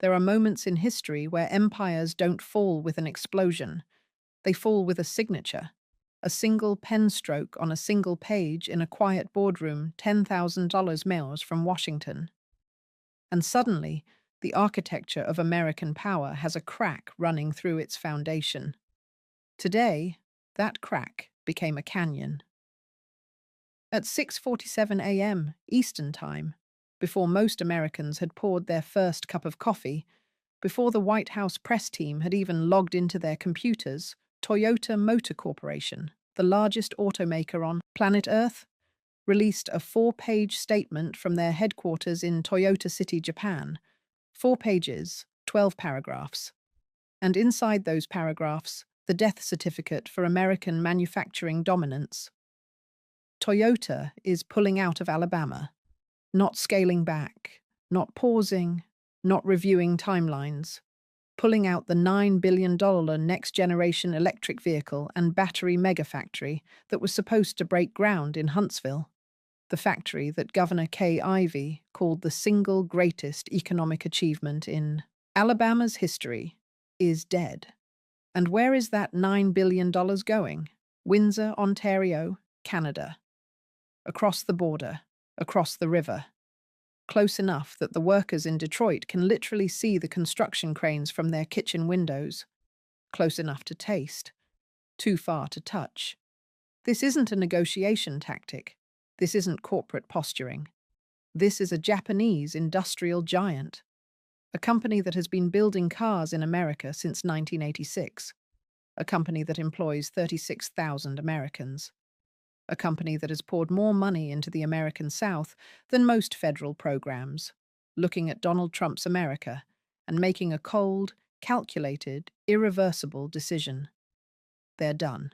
There are moments in history where empires don't fall with an explosion. They fall with a signature. A single pen stroke on a single page in a quiet boardroom, $10,000 miles from Washington. And suddenly, the architecture of American power has a crack running through its foundation. Today, that crack became a canyon. At 6:47 a.m. Eastern Time, before most Americans had poured their first cup of coffee, before the White House press team had even logged into their computers, Toyota Motor Corporation, the largest automaker on planet Earth, released a 4-page statement from their headquarters in Toyota City, Japan. 4 pages, 12 paragraphs. And inside those paragraphs, the death certificate for American manufacturing dominance. Toyota is pulling out of Alabama, not scaling back, not pausing, not reviewing timelines, pulling out the $9 billion next-generation electric vehicle and battery megafactory that was supposed to break ground in Huntsville, the factory that Governor Kay Ivey called the single greatest economic achievement in Alabama's history, is dead. And where is that $9 billion going? Windsor, Ontario, Canada. Across the border, across the river. Close enough that the workers in Detroit can literally see the construction cranes from their kitchen windows. Close enough to taste. Too far to touch. This isn't a negotiation tactic. This isn't corporate posturing. This is a Japanese industrial giant. A company that has been building cars in America since 1986. A company that employs 36,000 Americans. A company that has poured more money into the American South than most federal programs, looking at Donald Trump's America and making a cold, calculated, irreversible decision. They're done.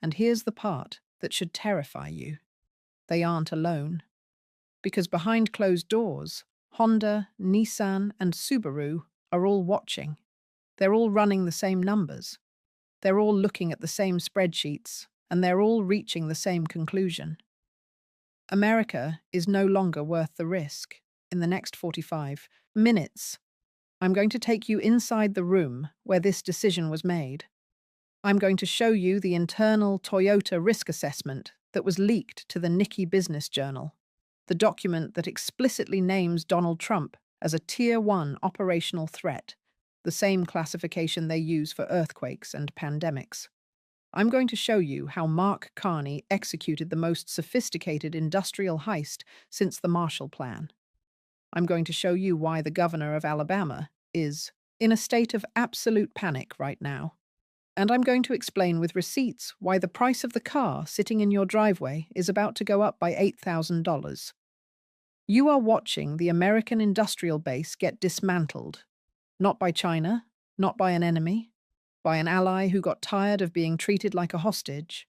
And here's the part that should terrify you. They aren't alone. Because behind closed doors, Honda, Nissan, and Subaru are all watching. They're all running the same numbers. They're all looking at the same spreadsheets, and they're all reaching the same conclusion. America is no longer worth the risk. In the next 45 minutes, I'm going to take you inside the room where this decision was made. I'm going to show you the internal Toyota risk assessment that was leaked to the Nikkei Business Journal, the document that explicitly names Donald Trump as a Tier 1 operational threat, the same classification they use for earthquakes and pandemics. I'm going to show you how Mark Carney executed the most sophisticated industrial heist since the Marshall Plan. I'm going to show you why the governor of Alabama is in a state of absolute panic right now. And I'm going to explain with receipts why the price of the car sitting in your driveway is about to go up by $8,000. You are watching the American industrial base get dismantled, not by China, not by an enemy, by an ally who got tired of being treated like a hostage.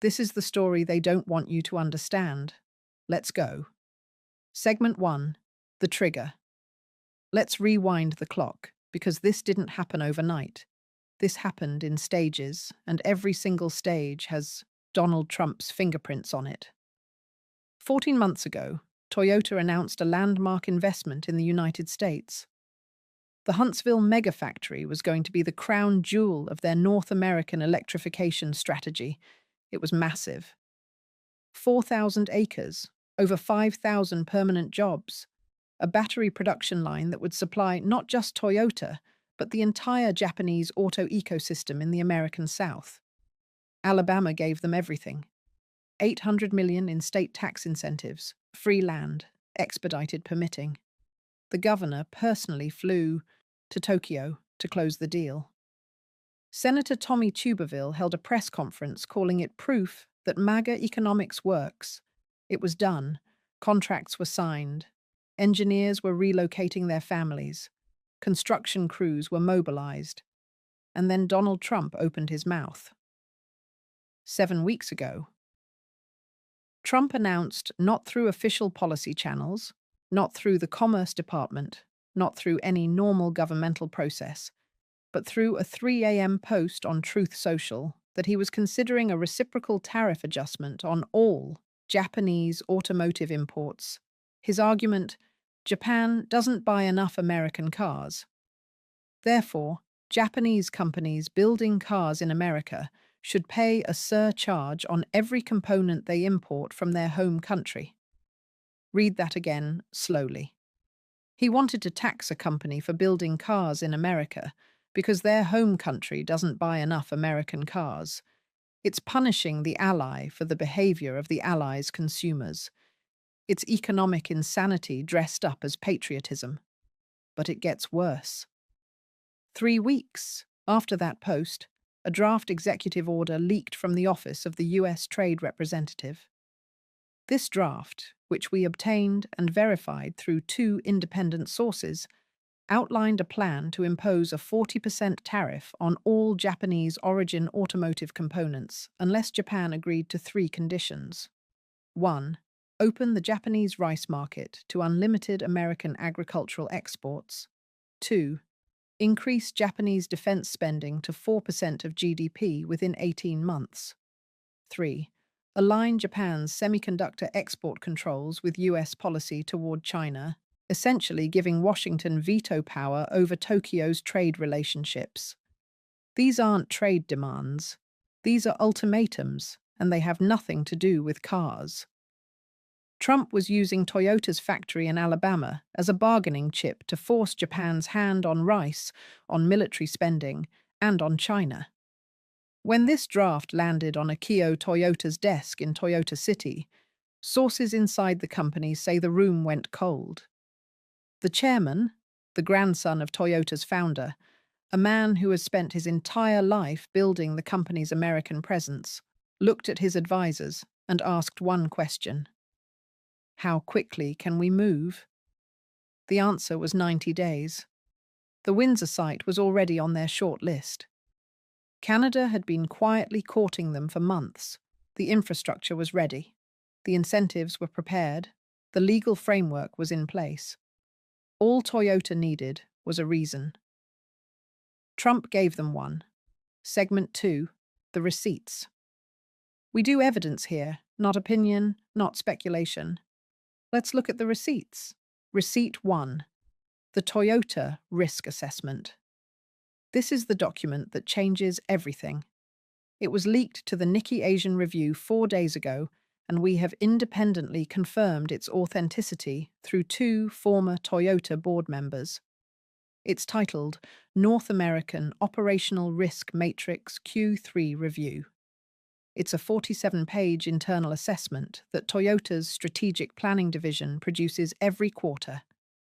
This is the story they don't want you to understand. Let's go. Segment 1. The trigger. Let's rewind the clock, because this didn't happen overnight. This happened in stages, and every single stage has Donald Trump's fingerprints on it. 14 months ago, Toyota announced a landmark investment in the United States. The Huntsville Megafactory was going to be the crown jewel of their North American electrification strategy. It was massive. 4,000 acres, over 5,000 permanent jobs, a battery production line that would supply not just Toyota, but the entire Japanese auto ecosystem in the American South. Alabama gave them everything. $800 million in state tax incentives, free land, expedited permitting. The governor personally flew to Tokyo to close the deal. Senator Tommy Tuberville held a press conference calling it proof that MAGA economics works. It was done. Contracts were signed. Engineers were relocating their families. Construction crews were mobilized. And then Donald Trump opened his mouth. 7 weeks ago, Trump announced, not through official policy channels, not through the Commerce Department, not through any normal governmental process, but through a 3 a.m. post on Truth Social, that he was considering a reciprocal tariff adjustment on all Japanese automotive imports. His argument, Japan doesn't buy enough American cars. Therefore, Japanese companies building cars in America should pay a surcharge on every component they import from their home country. Read that again slowly. He wanted to tax a company for building cars in America because their home country doesn't buy enough American cars. It's punishing the ally for the behavior of the ally's consumers. It's economic insanity dressed up as patriotism. But it gets worse. 3 weeks after that post, a draft executive order leaked from the office of the US Trade Representative. This draft, which we obtained and verified through 2 independent sources, outlined a plan to impose a 40% tariff on all Japanese origin automotive components unless Japan agreed to 3 conditions. 1. Open the Japanese rice market to unlimited American agricultural exports. 2. Increase Japanese defense spending to 4% of GDP within 18 months. 3. Align Japan's semiconductor export controls with US policy toward China, essentially giving Washington veto power over Tokyo's trade relationships. These aren't trade demands. These are ultimatums, and they have nothing to do with cars. Trump was using Toyota's factory in Alabama as a bargaining chip to force Japan's hand on rice, on military spending, and on China. When this draft landed on Akio Toyota's desk in Toyota City, sources inside the company say the room went cold. The chairman, the grandson of Toyota's founder, a man who has spent his entire life building the company's American presence, looked at his advisors and asked one question. How quickly can we move? The answer was 90 days. The Windsor site was already on their short list. Canada had been quietly courting them for months. The infrastructure was ready. The incentives were prepared. The legal framework was in place. All Toyota needed was a reason. Trump gave them one. Segment 2, the receipts. We do evidence here, not opinion, not speculation. Let's look at the receipts. Receipt 1, the Toyota Risk Assessment. This is the document that changes everything. It was leaked to the Nikkei Asian Review 4 days ago, and we have independently confirmed its authenticity through 2 former Toyota board members. It's titled North American Operational Risk Matrix Q3 Review. It's a 47-page internal assessment that Toyota's Strategic Planning Division produces every quarter.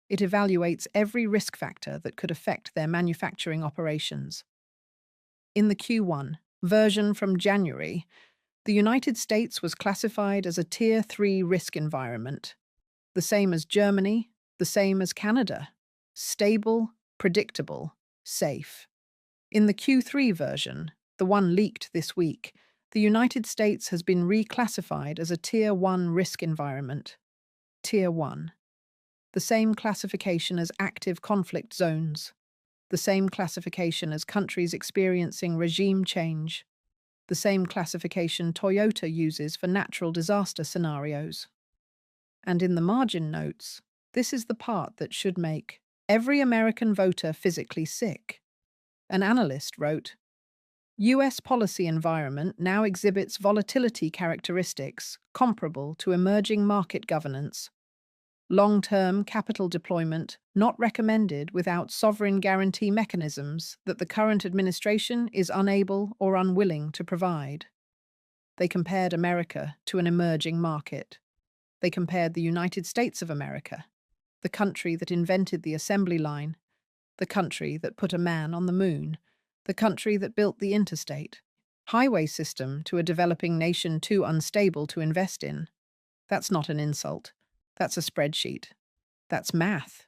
It evaluates every risk factor that could affect their manufacturing operations. In the Q1 version from January, the United States was classified as a Tier 3 risk environment, the same as Germany, the same as Canada. Stable, predictable, safe. In the Q3 version, the one leaked this week, the United States has been reclassified as a Tier 1 risk environment. Tier 1. The same classification as active conflict zones. The same classification as countries experiencing regime change. The same classification Toyota uses for natural disaster scenarios. And in the margin notes, this is the part that should make every American voter physically sick. An analyst wrote, U.S. policy environment now exhibits volatility characteristics comparable to emerging market governance. Long-term capital deployment not recommended without sovereign guarantee mechanisms that the current administration is unable or unwilling to provide. They compared America to an emerging market. They compared the United States of America, the country that invented the assembly line, the country that put a man on the moon, the country that built the interstate, highway system to a developing nation too unstable to invest in. That's not an insult. That's a spreadsheet. That's math.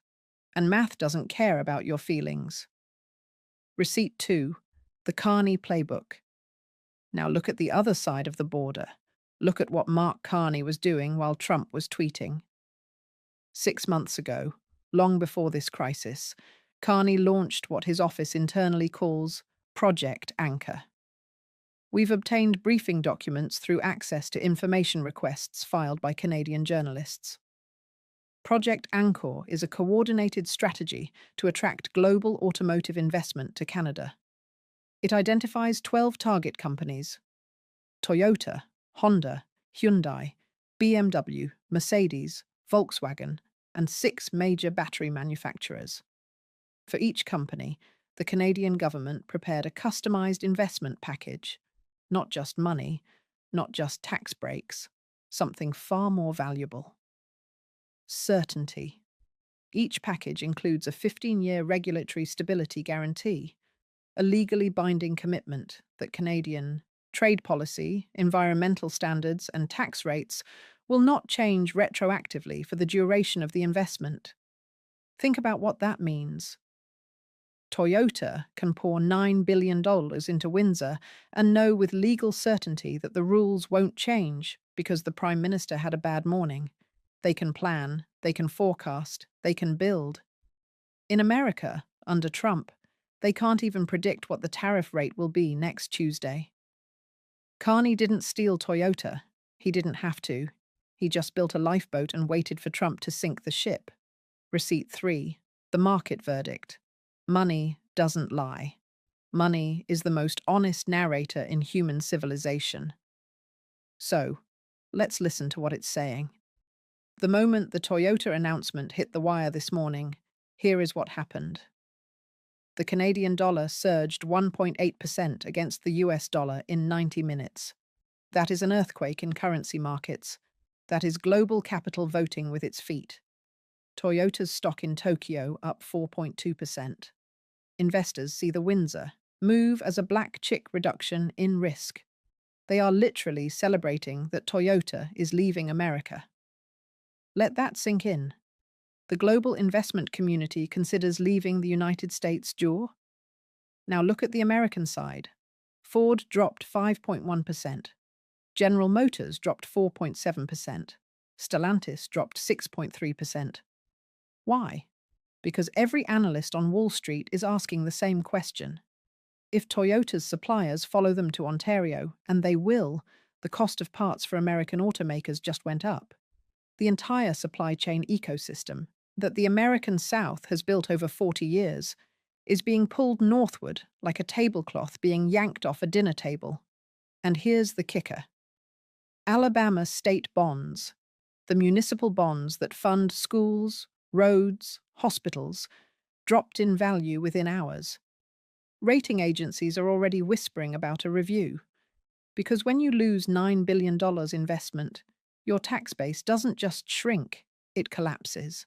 And math doesn't care about your feelings. Receipt 2, the Carney Playbook. Now look at the other side of the border. Look at what Mark Carney was doing while Trump was tweeting. 6 months ago, long before this crisis, Carney launched what his office internally calls Project Anchor. We've obtained briefing documents through access to information requests filed by Canadian journalists. Project Anchor is a coordinated strategy to attract global automotive investment to Canada. It identifies 12 target companies: Toyota, Honda, Hyundai, BMW, Mercedes, Volkswagen, and 6 major battery manufacturers. For each company, the Canadian government prepared a customized investment package. Not just money, not just tax breaks, something far more valuable: certainty. Each package includes a 15-year regulatory stability guarantee, a legally binding commitment that Canadian trade policy, environmental standards, and tax rates will not change retroactively for the duration of the investment. Think about what that means. Toyota can pour $9 billion into Windsor and know with legal certainty that the rules won't change because the Prime Minister had a bad morning. They can plan, they can forecast, they can build. In America, under Trump, they can't even predict what the tariff rate will be next Tuesday. Carney didn't steal Toyota. He didn't have to. He just built a lifeboat and waited for Trump to sink the ship. Receipt 3. The market verdict. Money doesn't lie. Money is the most honest narrator in human civilization. So, let's listen to what it's saying. The moment the Toyota announcement hit the wire this morning, here is what happened. The Canadian dollar surged 1.8% against the US dollar in 90 minutes. That is an earthquake in currency markets. That is global capital voting with its feet. Toyota's stock in Tokyo up 4.2%. Investors see the Windsor move as a black chick reduction in risk. They are literally celebrating that Toyota is leaving America. Let that sink in. The global investment community considers leaving the United States jaw. Now look at the American side. Ford dropped 5.1%. General Motors dropped 4.7%. Stellantis dropped 6.3%. Why? Because every analyst on Wall Street is asking the same question. If Toyota's suppliers follow them to Ontario, and they will, the cost of parts for American automakers just went up. The entire supply chain ecosystem that the American South has built over 40 years is being pulled northward like a tablecloth being yanked off a dinner table. And here's the kicker. Alabama state bonds, the municipal bonds that fund schools, roads, hospitals, dropped in value within hours. Rating agencies are already whispering about a review. Because when you lose $9 billion investment, your tax base doesn't just shrink, it collapses.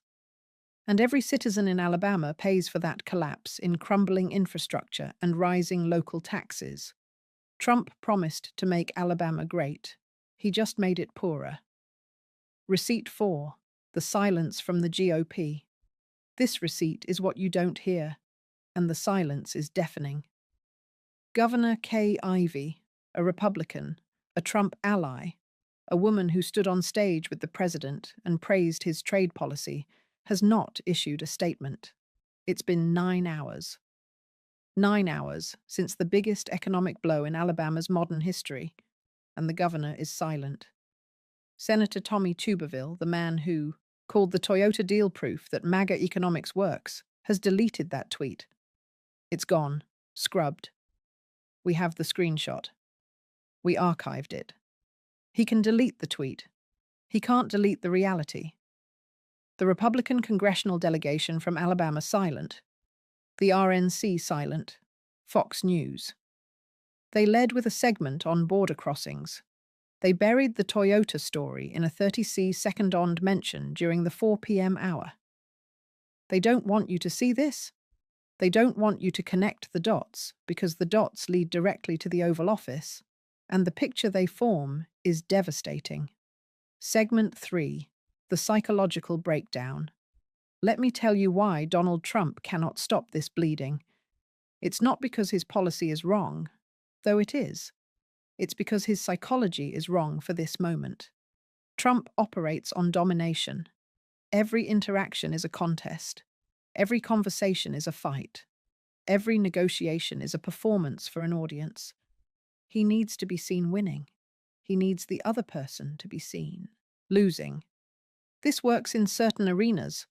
And every citizen in Alabama pays for that collapse in crumbling infrastructure and rising local taxes. Trump promised to make Alabama great. He just made it poorer. Receipt 4. The silence from the GOP. This receipt is what you don't hear, and the silence is deafening. Governor Kay Ivey, a Republican, a Trump ally, a woman who stood on stage with the president and praised his trade policy, has not issued a statement. It's been 9 hours. 9 hours since the biggest economic blow in Alabama's modern history, and the governor is silent. Senator Tommy Tuberville, the man who called the Toyota deal proof that MAGA economics works, has deleted that tweet. It's gone, scrubbed. We have the screenshot. We archived it. He can delete the tweet. He can't delete the reality. The Republican congressional delegation from Alabama silent. The RNC silent. Fox News. They led with a segment on border crossings. They buried the Toyota story in a 30C second-on mention during the 4 p.m. hour. They don't want you to see this. They don't want you to connect the dots because the dots lead directly to the Oval Office, and the picture they form is devastating. Segment 3. The psychological breakdown. Let me tell you why Donald Trump cannot stop this bleeding. It's not because his policy is wrong, though it is. It's because his psychology is wrong for this moment. Trump operates on domination. Every interaction is a contest. Every conversation is a fight. Every negotiation is a performance for an audience. He needs to be seen winning. He needs the other person to be seen losing. This works in certain arenas.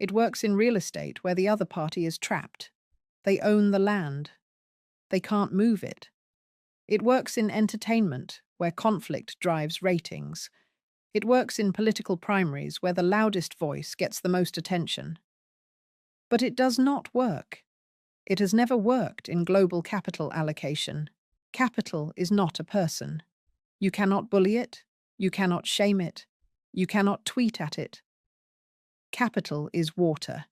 It works in real estate where the other party is trapped. They own the land. They can't move it. It works in entertainment where conflict drives ratings. It works in political primaries where the loudest voice gets the most attention. But it does not work. It has never worked in global capital allocation. Capital is not a person. You cannot bully it. You cannot shame it. You cannot tweet at it. Capital is water.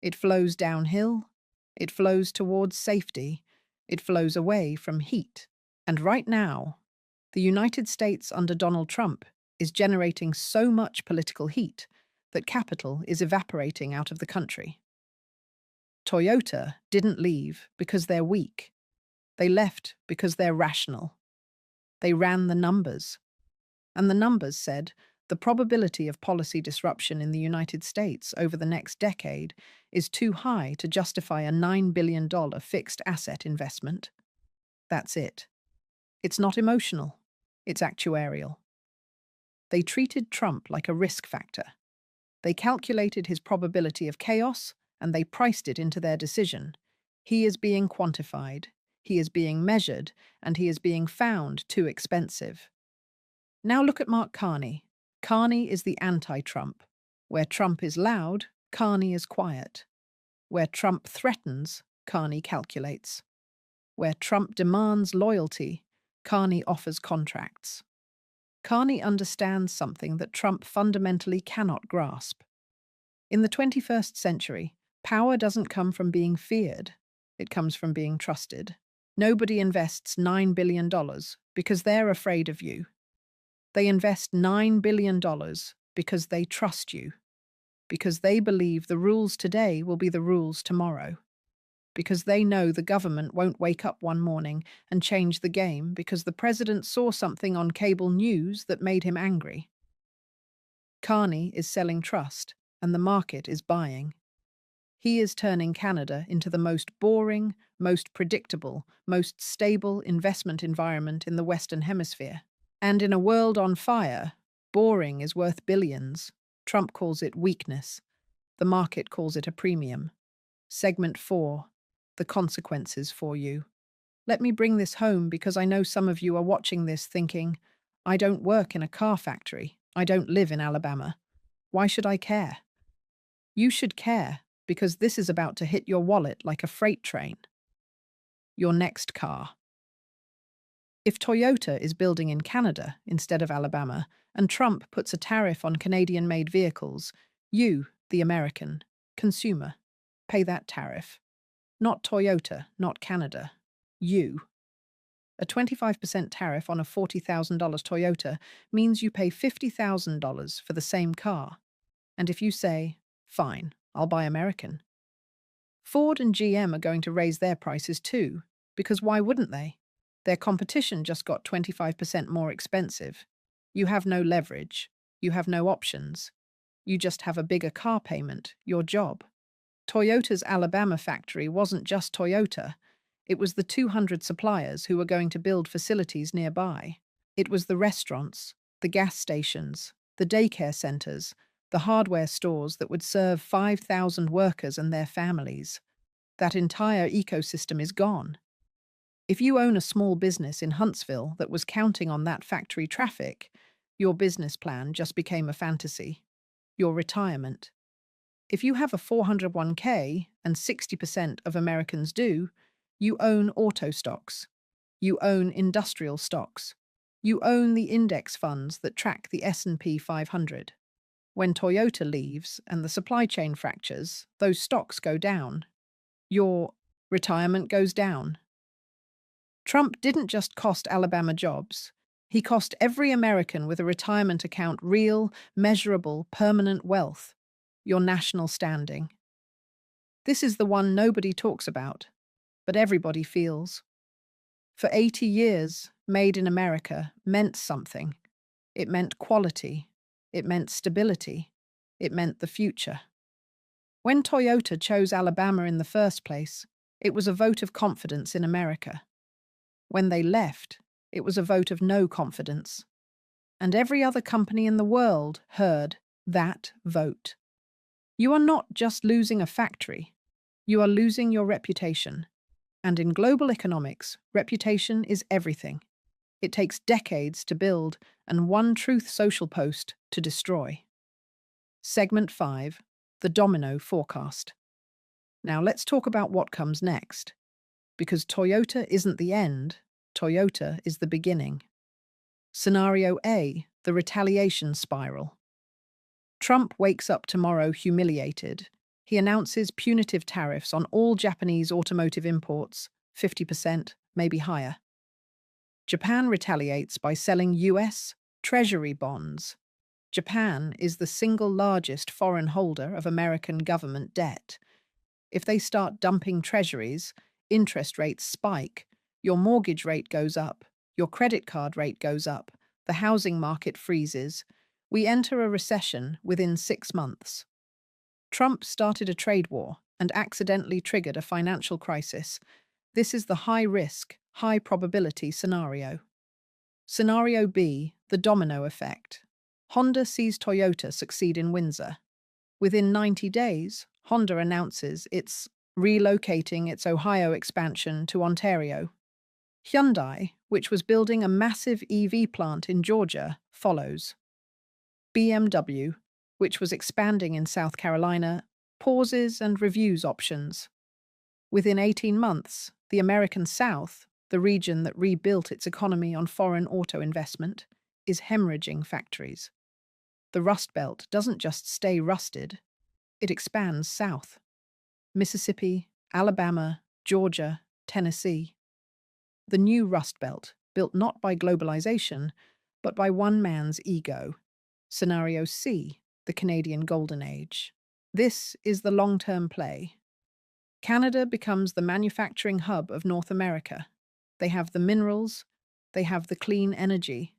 It flows downhill. It flows towards safety. It flows away from heat. And right now, the United States under Donald Trump is generating so much political heat that capital is evaporating out of the country. Toyota didn't leave because they're weak. They left because they're rational. They ran the numbers. And the numbers said the probability of policy disruption in the United States over the next decade is too high to justify a $9 billion fixed asset investment. That's it. It's not emotional. It's actuarial. They treated Trump like a risk factor. They calculated his probability of chaos and they priced it into their decision. He is being quantified, he is being measured, and he is being found too expensive. Now look at Mark Carney. Carney is the anti-Trump. Where Trump is loud, Carney is quiet. Where Trump threatens, Carney calculates. Where Trump demands loyalty, Carney offers contracts. Carney understands something that Trump fundamentally cannot grasp. In the 21st century, power doesn't come from being feared. It comes from being trusted. Nobody invests $9 billion because they're afraid of you. They invest $9 billion because they trust you, because they believe the rules today will be the rules tomorrow, because they know the government won't wake up one morning and change the game because the president saw something on cable news that made him angry. Carney is selling trust, and the market is buying. He is turning Canada into the most boring, most predictable, most stable investment environment in the Western Hemisphere. And in a world on fire, boring is worth billions. Trump calls it weakness. The market calls it a premium. Segment 4. The consequences for you. Let me bring this home because I know some of you are watching this thinking, I don't work in a car factory. I don't live in Alabama. Why should I care? You should care because this is about to hit your wallet like a freight train. Your next car. If Toyota is building in Canada instead of Alabama, and Trump puts a tariff on Canadian-made vehicles, you, the American consumer, pay that tariff. Not Toyota, not Canada. You. A 25% tariff on a $40,000 Toyota means you pay $50,000 for the same car. And if you say, fine, I'll buy American. Ford and GM are going to raise their prices too, because why wouldn't they? Their competition just got 25% more expensive. You have no leverage. You have no options. You just have a bigger car payment, your job. Toyota's Alabama factory wasn't just Toyota. It was the 200 suppliers who were going to build facilities nearby. It was the restaurants, the gas stations, the daycare centers, the hardware stores that would serve 5,000 workers and their families. That entire ecosystem is gone. If you own a small business in Huntsville that was counting on that factory traffic, your business plan just became a fantasy. Your retirement. If you have a 401k, and 60% of Americans do, you own auto stocks. You own industrial stocks. You own the index funds that track the S&P 500. When Toyota leaves and the supply chain fractures, those stocks go down. Your retirement goes down. Trump didn't just cost Alabama jobs. He cost every American with a retirement account real, measurable, permanent wealth. Your national standing. This is the one nobody talks about, but everybody feels. For 80 years, Made in America meant something. It meant quality. It meant stability. It meant the future. When Toyota chose Alabama in the first place, it was a vote of confidence in America. When they left, it was a vote of no confidence. And every other company in the world heard That vote. You are not just losing a factory, you are losing your reputation. And in global economics, reputation is everything. It takes decades to build and one truth social post to destroy. Segment 5, the domino forecast. Now let's talk about what comes next. Because Toyota isn't the end, Toyota is the beginning. Scenario A, the retaliation spiral. Trump wakes up tomorrow humiliated. He announces punitive tariffs on all Japanese automotive imports, 50%, maybe higher. Japan retaliates by selling US Treasury bonds. Japan is the single largest foreign holder of American government debt. If they start dumping treasuries, interest rates spike, your mortgage rate goes up, your credit card rate goes up, the housing market freezes. We enter a recession within 6 months. Trump started a trade war and accidentally triggered a financial crisis. This is the high-risk, high-probability scenario. Scenario B, the domino effect. Honda sees Toyota succeed in Windsor. Within 90 days, Honda announces it's relocating its Ohio expansion to Ontario. Hyundai, which was building a massive EV plant in Georgia, follows. BMW, which was expanding in South Carolina, pauses and reviews options. Within 18 months, the American South, the region that rebuilt its economy on foreign auto investment, is hemorrhaging factories. The Rust Belt doesn't just stay rusted, it expands south. Mississippi, Alabama, Georgia, Tennessee. The new Rust Belt, built not by globalization, but by one man's ego. Scenario C, the Canadian Golden Age. This is the long-term play. Canada becomes the manufacturing hub of North America. They have the minerals, they have the clean energy,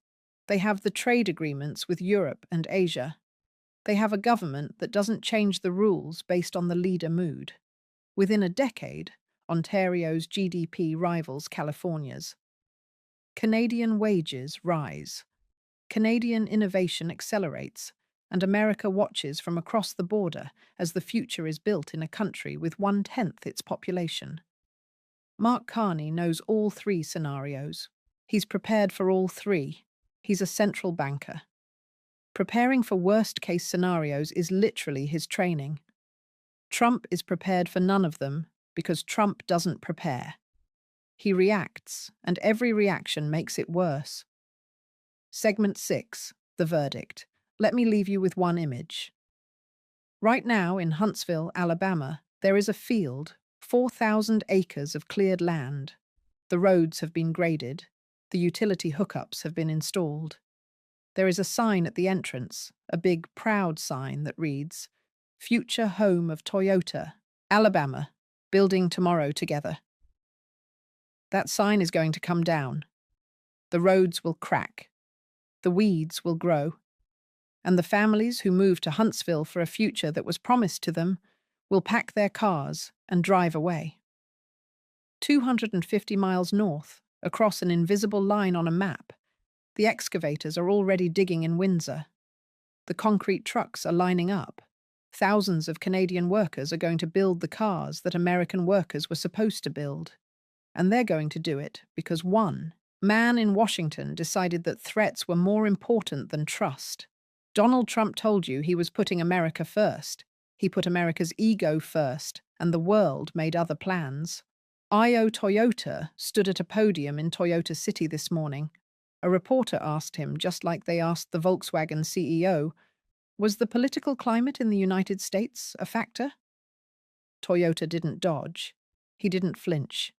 they have the trade agreements with Europe and Asia. They have a government that doesn't change the rules based on the leader mood. Within a decade, Ontario's GDP rivals California's. Canadian wages rise. Canadian innovation accelerates, and America watches from across the border as the future is built in a country with 1/10 its population. Mark Carney knows all three scenarios. He's prepared for all three. He's a central banker. Preparing for worst-case scenarios is literally his training. Trump is prepared for none of them because Trump doesn't prepare. He reacts, and every reaction makes it worse. Segment 6, the verdict. Let me leave you with one image. Right now in Huntsville, Alabama, there is a field, 4,000 acres of cleared land. The roads have been graded. The utility hookups have been installed. There is a sign at the entrance, a big, proud sign that reads, Future Home of Toyota, Alabama, building tomorrow together. That sign is going to come down. The roads will crack. The weeds will grow. And the families who moved to Huntsville for a future that was promised to them will pack their cars and drive away. 250 miles north, across an invisible line on a map, the excavators are already digging in Windsor. The concrete trucks are lining up. Thousands of Canadian workers are going to build the cars that American workers were supposed to build. And they're going to do it because one man in Washington decided that threats were more important than trust. Donald Trump told you he was putting America first. He put America's ego first, and the world made other plans. I.O. Toyota stood at a podium in Toyota City this morning. A reporter asked him, just like they asked the Volkswagen CEO, was the political climate in the United States a factor? Toyota didn't dodge. He didn't flinch.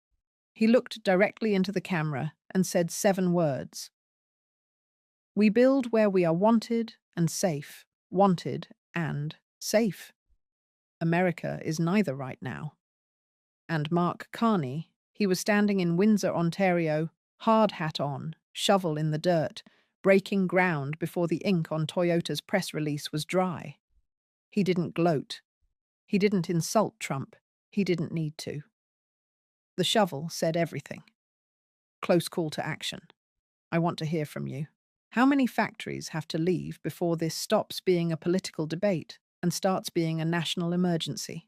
He looked directly into the camera and said 7 words. We build where we are wanted and safe, wanted and safe. America is neither right now. And Mark Carney, he was standing in Windsor, Ontario, hard hat on, shovel in the dirt, breaking ground before the ink on Toyota's press release was dry. He didn't gloat. He didn't insult Trump. He didn't need to. The shovel said everything. Close call to action. I want to hear from you. How many factories have to leave before this stops being a political debate and starts being a national emergency?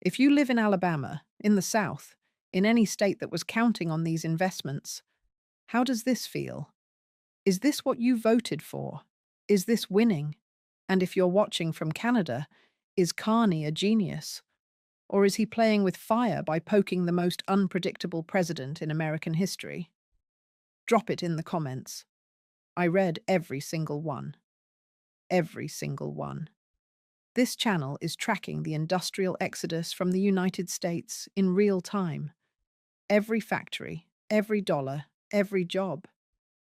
If you live in Alabama, in the South, in any state that was counting on these investments, how does this feel? Is this what you voted for? Is this winning? And if you're watching from Canada, is Carney a genius? Or is he playing with fire by poking the most unpredictable president in American history? Drop it in the comments. I read every single one. Every single one. This channel is tracking the industrial exodus from the United States in real time. Every factory, every dollar, every job.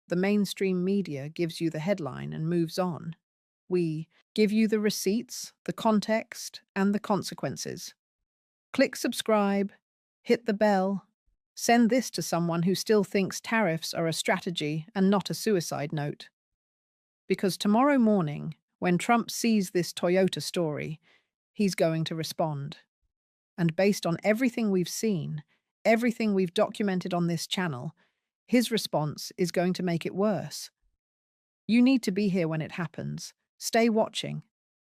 The mainstream media gives you the headline and moves on. We give you the receipts, the context, and the consequences. Click subscribe, hit the bell, send this to someone who still thinks tariffs are a strategy and not a suicide note. Because tomorrow morning, when Trump sees this Toyota story, he's going to respond. And based on everything we've seen, everything we've documented on this channel, his response is going to make it worse. You need to be here when it happens. Stay watching.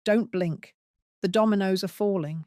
Don't blink. The dominoes are falling.